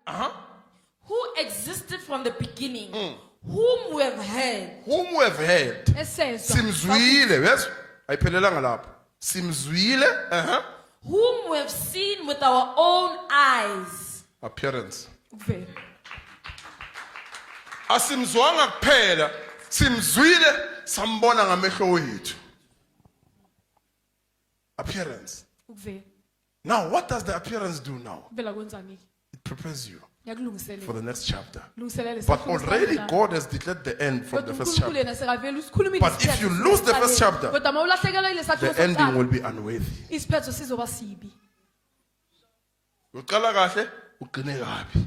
Who existed from the beginning, whom we have heard. Whom we have heard. Esezwa. Simzwile, yes? Ayiphelelanga lapho. Simzwile, Whom we have seen with our own eyes. appearance. Ukuvela. Asimzwanga kuphela, simzwile sambona ngamehlo wethu. Appearance. Ukuvela. Now, what does the appearance do now? Ukuvela kwenzani? It prepares you for Yakulungiselela. the next chapter. Lungiselela But isifundo already sakho. God has declared the end from Kodwa the first uNkulunkulu chapter. yena sekavela usikhulumile But if isiphetho you lose the first sesaqaleni. chapter, Kodwa uma ulahlekelwa ile sakhiwo The ending sokuqala, will be unworthy. isiphetho sizoba sibi. Uqala kahle, ugcine kabi.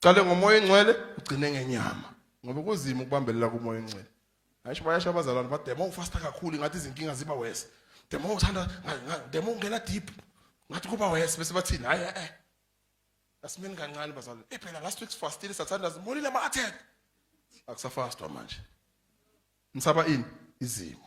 Uqale ngomoya engcwele, ugcine ngenyama. Ngoba kuzima ukubambelela kumoya engcwele. Ayisho bayasho abazalwane bathi demo ufasta kakhulu ngathi izinkinga ziba worse. Demo uthanda demo ungena deep. Ngathi kuba worse bese bathini hayi asimeni kancane bazalwane. Phela last week's fastile sathanda zimolile ama attack. Akusafastwa manje. Nisaba ini izimo.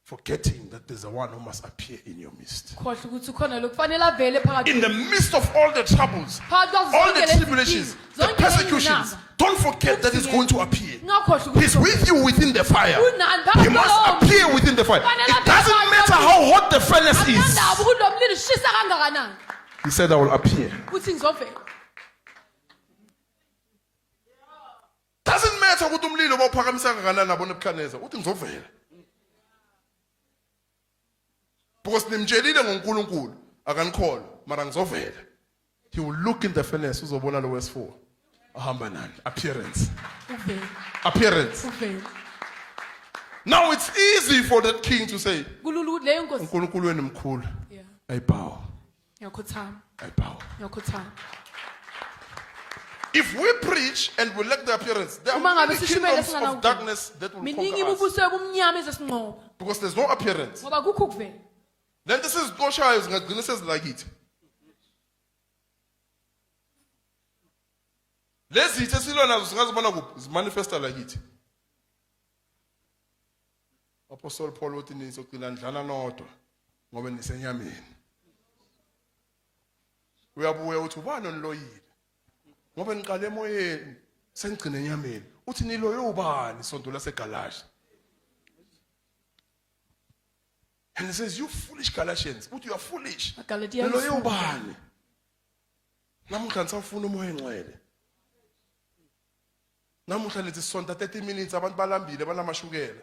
Forgetting that there's a one who must appear in your midst. Khohle ukuthi ukhona lo kufanele avele phakathi. In the midst of all the troubles, Phakathi kwazo all zonke the lezi tribulations, zinkinga, the zonke persecutions, lezi don't forget that he's going to appear. Ngakhohle ukuthi He's with you within the fire. Unani He phakathi must kwalowo appear within the fire. Fanele It doesn't appear matter phakathi how hot the furnace is. Akundaba ukuthi lo mlilo ushisa kangakanani. He said, I will appear. Uthi ngizovela. Doesn't matter ukuthi umlilo bawuphakamisa kangakanani nabo nebukhanyeza. Uthi ngizovela. Because nimtshelile ngoNkulunkulu akanikholwa mara ngizovela. He will look in the furnace uzobona lo verse 4. Ahamba nani? Appearance. Ukuvela. Appearance. Ukuvela. Now it's easy for that king to say, Kululu leyo nkosi. uNkulunkulu wenu mkhulu. Yeah. I bow. Ngiyakhothama. I bow. Ngiyakhothama. If we preach and we lack the appearance, there are Uma ngabe many sishumele kingdoms singanawo. of darkness that will Miningi conquer us. imibuso yobumnyama ezosinqoba. Because there's no appearance. Ngoba kukho ukuvela. Then this is Gosha is ngagcina sezilakithe. Lezi ithe silwa nazo singazibona kuphi zimanifesta lakithi. Apostle Paul uthi nizogcina ndlana nodwa ngoba nisenyameni. Uyabuya uthi ubani oniloyile? Ngoba niqale emoyeni senigcina enyameni. Uthi niloye ubani sonto laseGalatia? And he says, you foolish Galatians. Uthi you are foolish. Galatians. Niloye ubani? Namuhla nisafuna umoya engcwele. Namuhla lethi sonta 30 minutes abantu balambile banamashukela.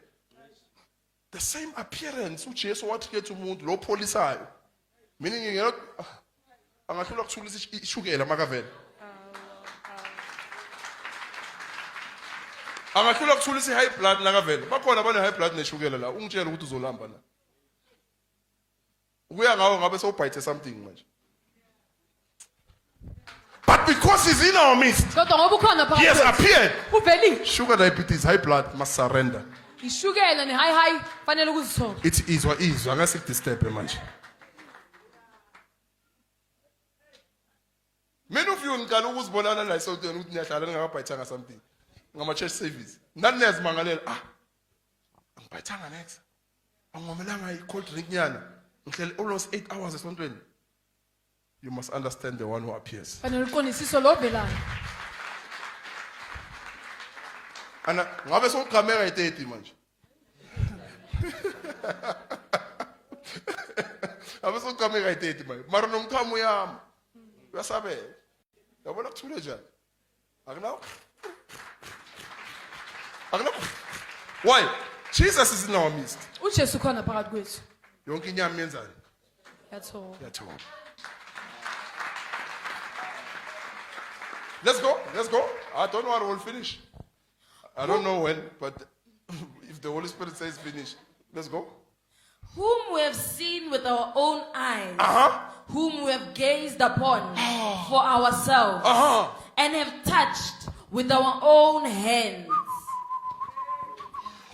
The same appearance uJesu wathi kethu umuntu lo pholisayo. Mina ngingena angahlula kuthulisa ishukela makavela. Angahlula kuthulisa high blood nakavela. Bakhona abane high blood neshukela la. Ungitshela ukuthi uzolamba la. Ukuya ngawo ngabe sewubhayithe something manje. But because he's in our midst, Kodwa ngoba ukhona phakathi. he has appeared. Uvelile. Sugar diabetes, high blood must surrender. Ishukela ne high fanele ukuzithola. It's izwa angase kudisturb manje. Many of you ngicala ukuzibonana la eSouthern ukuthi niyahlala ningakabhayithanga something. Ngama church service. Nani niyazimangalela angibhayithanga next. Angomelanga i-cold drink nyana. Ngihlele almost 8 hours esontweni. You must understand the one who appears. Fanele uqondisiso lo velayo. Ana ngabe sowuqhameka i-30 manje. Ngabe sowuqhameka i-30 manje. Mara nomthamo yami. Uyasabela. Yabona kuthule njani? Akunawo. Why? Jesus is in our midst. uJesu khona phakathi kwethu. Yonke inyama yenzani? Yathola. Yathola. Let's go. I don't know when we'll finish. I don't know when, but if the Holy Spirit says finish, let's go. Whom we have seen with our own eyes, whom we have gazed upon for ourselves, and have touched with our own hands.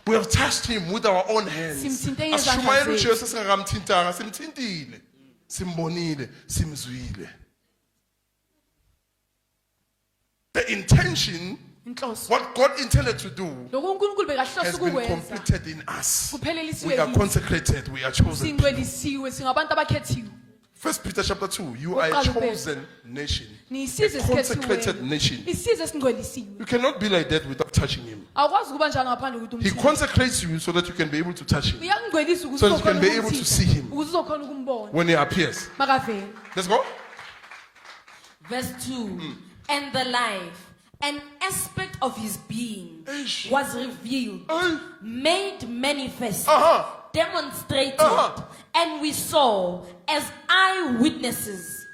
We have touched him with our own hands. Simthinte ngezandla Asishumayela zethu. uJesu singakamthintanga, simthintile, simbonile, simzwile. The intention, Inhloso. what God intended to do, Lokho uNkulunkulu bekahlose has been ukukwenza. completed in us. Kuphelelisiwe We are kithi. consecrated, we are chosen. Singcwelisiwe singabantu abakhethiwe. First Peter chapter 2, you are a Oqala uBheka. chosen nation, Niyisizwe a consecrated esikhethiweyo. nation. Isizwe esingcwelisiwe. You cannot be like that without touching him. Awukwazi ukuba njalo ngaphandle kokuthi He umthinte. consecrates you so that you can be able to touch him Uyakungcwelisa ukuze So that you can uzokhona be able to see ukumthinta, him. ukuze uzokhona ukumbona when he appears. makavela. Let's go. Verse 2. And the life, an aspect of his being, Eish. was revealed, Hey. made manifest, Uh-huh. demonstrated, Uh-huh. and we saw as eyewitnesses.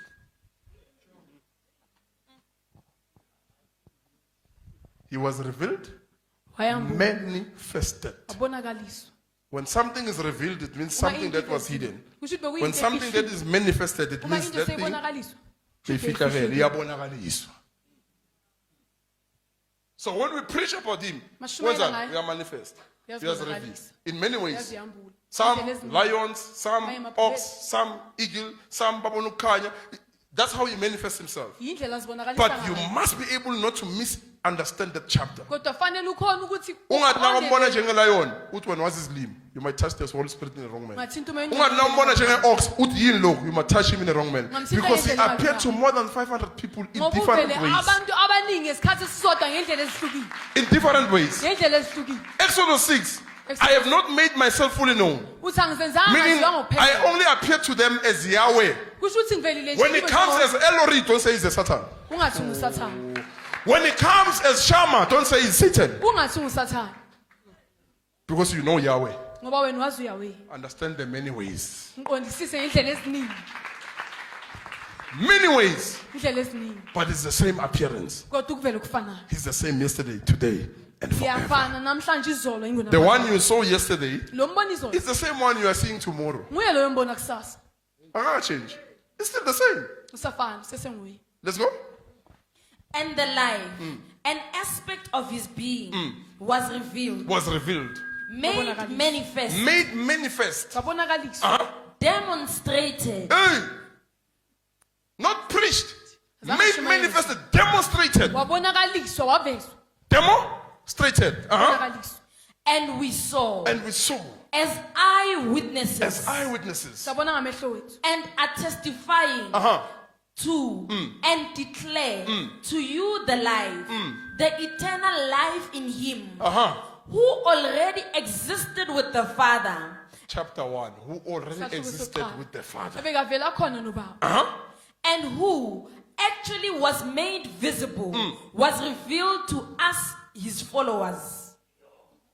He was revealed, Wayambona, manifested. abonakaliswa. When something is revealed, it means something that was hidden. Kusho ukuthi When bekuyinto something that efihlwe. is manifested, it Uma means into that thing seyibonakaliswa. ifika vele, iyabonakaliswa. So when we preach about him, Mashumayela wenzani? ngaye. We are manifest. We are revealed. Uyazibonakalisa. In many ways. Uyazihambula. Some Indlela eziningi. lions, some Amanye ox, amabhubesi. some eagle, some babona ukukhanya. That's how he manifests himself. Yindlela zibonakalisa But you ngayo. must be able not to misunderstand that chapter. Kodwa fanele ukhona ukuthi Ungathi nakumbona uqonde- njengelion, uthi wena wazi izilimi. You might touch the Holy Spirit in the wrong man. Ngathinta umoya Ungathi nakumbona njenge-ox, uthi yini lokhu, you might touch him in the wrong man. Ngamthinta Because he ngendlela appeared to engayo. more than 500 people in Ngoba different uvele ways. abantu abaningi ngesikhathi esisodwa ngendlela ezihlukile. In different ways. Ngendlela ezihlukile. Exodus 6, I have not made myself fully known. Uthi angizenzanga Meaning, ngaziwa I ngophela. only appear to them as Yahweh. Kusho ukuthi ngivelile When nje it comes as Elori, don't say he's a Satan. ungathi ungusathane. When it comes as Shammah, don't say he's Satan. Ungathi ungusathane. Because you know Yahweh. Ngoba wena wazi uyawe. Understand the many ways. Ngiqondisise ngendlela eziningi. Many ways. Indlela eziningi. But it's the same appearance. Kodwa ukuvela kufanayo. He's the same yesterday, today, and forever. Iyafana namhlanje izolo ingona. The one you saw yesterday lo mbona izolo. is the same one you are seeing tomorrow. Nguye lo mbona kusasa. Change. It's still the same. Usafana sesenguye. Let's go. And the life, an aspect of his being, was revealed, Was revealed. made Babonakaliswa. manifest, Made manifest. Babonakaliswa. demonstrated, Hey. Not preached. Zange Made shumayela. manifested. Demonstrated. Wabonakaliswa wavezwa. Demonstrated. Wabonakaliswa. and we saw And we saw as eyewitnesses as eyewitnesses. Sabona ngamehlo wethu. and are testifying to and declare to you the life, the eternal life in him, who already existed with the Father Chapter 1. Who already Sathu existed kusiqala. with the Father. Ebekavela khona nobaba. and who actually was made visible, was revealed to us, his followers.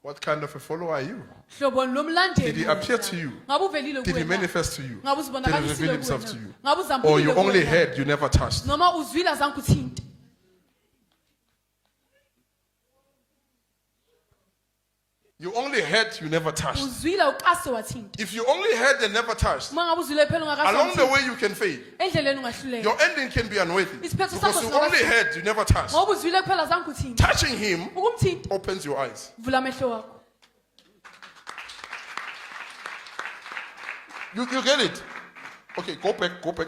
What kind of a follower are you? Hlobo lomlandeli. Did he appear to you? Ngabe uvelile Did he kuwena? manifest to you? Ngabe Did he uzibonakalisile reveal himself kuwena? to you? Ngabe uzambulile Or you only kuwena? heard, you never touched? Noma uzwile azange uthinte. You only heard, you never touched. Uzwile uqase wathinta. If you only heard and never touched, Uma ngabe uzwile phela along the ungakase. way you can fail. Endleleni ungahluleka. Your ending can be unworthy. Isiphetho Because sakho you singaba only sibi. heard, you never touched. Ngoba uzwile phela azange uthinte. Touching him Ukumthinta opens your eyes. vula amehlo wakho. You get it? Okay, go back. Go back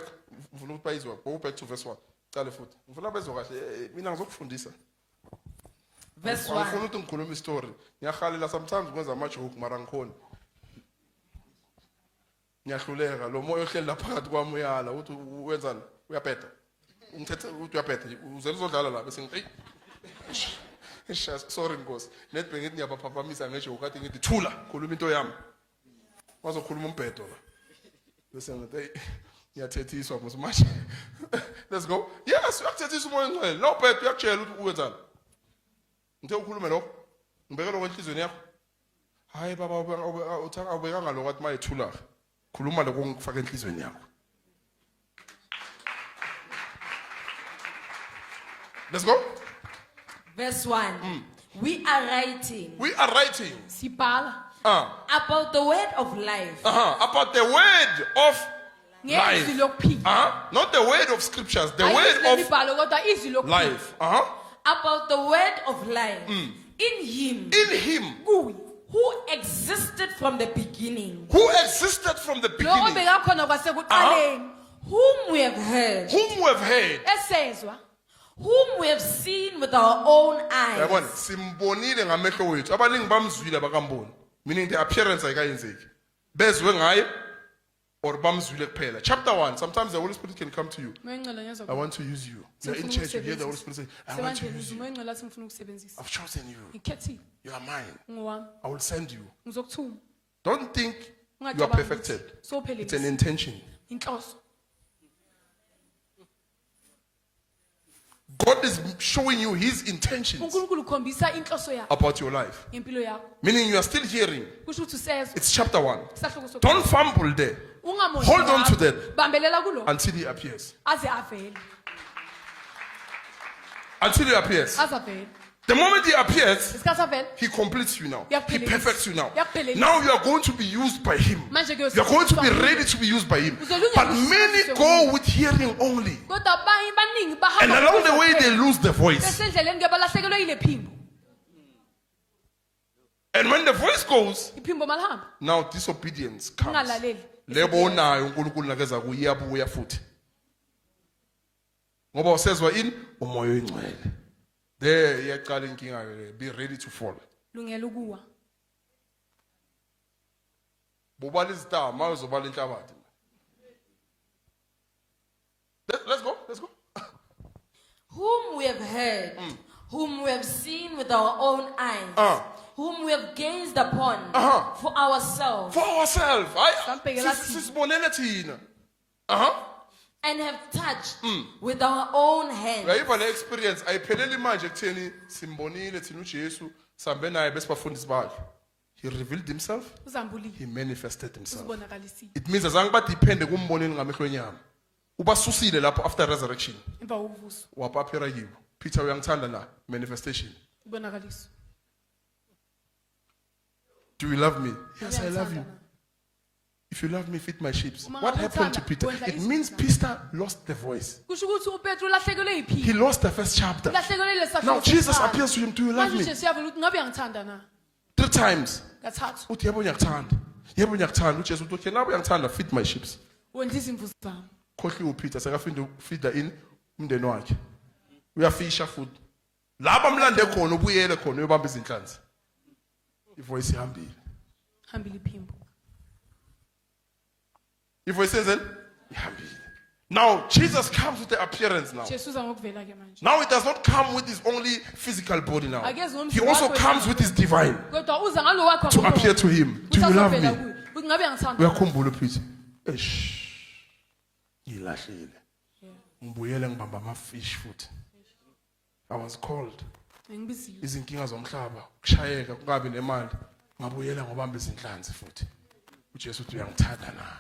to verse 1. Cale futhi. Ngifuna bezwe kahle. Mina ngizokufundisa. Verse Ngifuna 1. ukuthi ngikhulume istory. Ngiyahalela sometimes ngwenza ama-joke mara ngikhona. Ngiyahluleka lo moya ohleli la phakathi kwami uyala uthi wenzani? Uyapeta. Ngithethe uthi uyapeta. Uzela uzodlala la bese ngithi sorry Nkosi. Net bengithi ngiyabaphaphamisa ngejoke kade ngithi thula khuluma into yami. Wazokhuluma umbhedo la. Bese ngithi hey ngiyathethiswa manje. Let's go. Yes, uyakuthethiswa umoya ngcwele. No bhedo uyakutshela ukuthi wenzani. Ngithe ukhulume lokho. Ngibeke lokho enhlizweni yakho. Hayi baba uthanga awubekanga lokho athi mayethula. Khuluma lokho ngikufaka enhlizweni yakho. Let's go. Verse 1. We are writing We are writing Sibhala about the word of life, about the word of ngezwi life. lokuphila. Not the word of scriptures, the Hayi word izwi of lemibhalo kodwa izwi lokuphila. life. about the word of life in him, In him Kuye. who existed from the beginning, who existed from the Lo beginning, obekakhona kwasekuqaleni. whom we have heard, whom we have heard. Esezwa. whom we have seen with our own Yabona eyes, simbonile ngamehlo wethu. Abaningi bamzwile bakamboni. Meaning the appearance ayikayenzeki. Bezwe ngaye or bamzwile kuphela. Chapter 1, sometimes the Holy Spirit can come to you. Moya engcwele ngiyezwa I want to use you. You're in church, you hear the Holy Spirit say, I want to use sebandleni you. moya engcwele athi ngifuna ukusebenzisa I've chosen you. ngikhethile You are mine. ngowami I will send you. ngizokuthuma Don't think you are Ungacabangi perfected. ukuthi sowuphelile. It's an intention. inhloso God is showing you his intentions uNkulunkulu ukhombisa inhloso yakhe about your life. impilo yakho Meaning you are still hearing. kusho ukuthi usezwe It's chapter 1. isahluko sokuqala. Don't fumble there Ungamoshi Hold on to lapho. that. Bambelela kulo until he appears. aze avele Until he appears. aze avele The moment he appears, isikhathi avele he completes you now. He Yakuphelelisa. perfects you now. Yakuphelelisa. Now you are going to be used by him. Manje You are going to be ready to be used by him. But many go with hearing only. kodwa baningi And bahamba along the way, they lose the voice. besendleleni ke balahlekelwe ile phimbo And when the voice goes, iphimbo malihamba now disobedience comes. ungalaleli Lebonayo uNkulunkulu nakeza kuye iyabuya futhi. Ngoba usezwa ini umoya oyingcwele. There iyaqala inkinga ke, be ready to fall. lungela ukuwa Bobala izitama uzobala inhlabathi. Let's go. Whom we have heard, whom we have seen with our own eyes, whom we have gazed upon for ourselves, For ourselves. Sampekela thina. Sisibonele thina. and have touched with our own hands. Uyayiva le experience ayipheleli manje ekutheni simbonile thina uJesu sambe naye bese bafundisi bakhe. He revealed himself, uzambulile he manifested himself. uzibonakalisile It means azange badepende kumboneni ngamehlo enyama. Ubasusile lapho after resurrection. emva kokuvuso Wapaphira yibo. Peter uyangithanda na manifestation. ibonakaliso Do you love me? Yes, I love you. Uyangithanda na? If you love me, feed my sheep. Uma What happened to ngakuthanda, Peter? wondla It izwi means zami. Peter lost the voice. kusho ukuthi uPetru ulahlekelwe yiphimbo He lost the first chapter. ulahlekelwe lesahluko Now Jesus sokuqala. appears to him. Do you love manje me? uJesu uyavela ukuthi ngabe uyangithanda na 3 times. kathathu Uthi yebo ngiyakuthanda. Yebo ngiyakuthanda. UJesu uthi okay, nawe uyangithanda, feed my sheep. wondla izimvu zami Khohliwe uPeter sekafinde feed in umndeni wakhe. Uyafisha futhi. Laba mlande khona ubuyele khona uyobamba izinhlanzi. Ivoice ihambile. hambile iphimbo Ivoice yenzeni? Ihambile. Now Jesus comes with the appearance now. Jesu uza ngokuvela ke manje Now it does not come with his only physical body now. Akezi ngomzimba He also wakho comes with his divine kodwa uza ngalo wakho to appear to him. Do you love me? ukuthi ngabe uyangithanda Uyakhumbula uPeter? Eish. Ngilahlile. Ngibuyele ngibamba amafish futhi. I was called. ngibiziwe Izinkinga zomhlaba, kushayeka, kungabi nemali. Ngabuyela ngobamba izinhlanzi futhi. uJesu uthi uyangithanda na.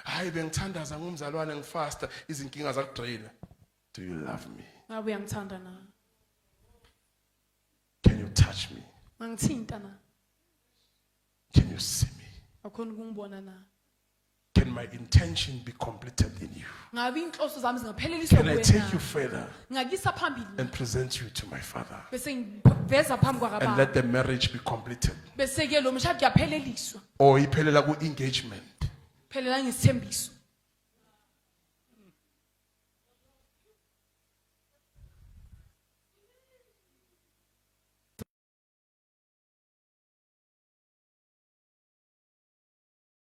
Hayi bengithandaza ngumzalwane ngifasta izinkinga zakudraina. Do you love me? ngabe uyangithanda na Can you touch me? ngangithinta na Can you see me? akhona ukungibona na Can my intention be completed in you? ngabe inhloso zami zingapheleliswa Can I take you kuwena further ngakisa phambili and present you to my Father? bese ngiveza phambi And kwakababa let the marriage be completed. bese ke lo mshado uyapheleliswa Or iphelela ku engagement. phelela ngesithembiso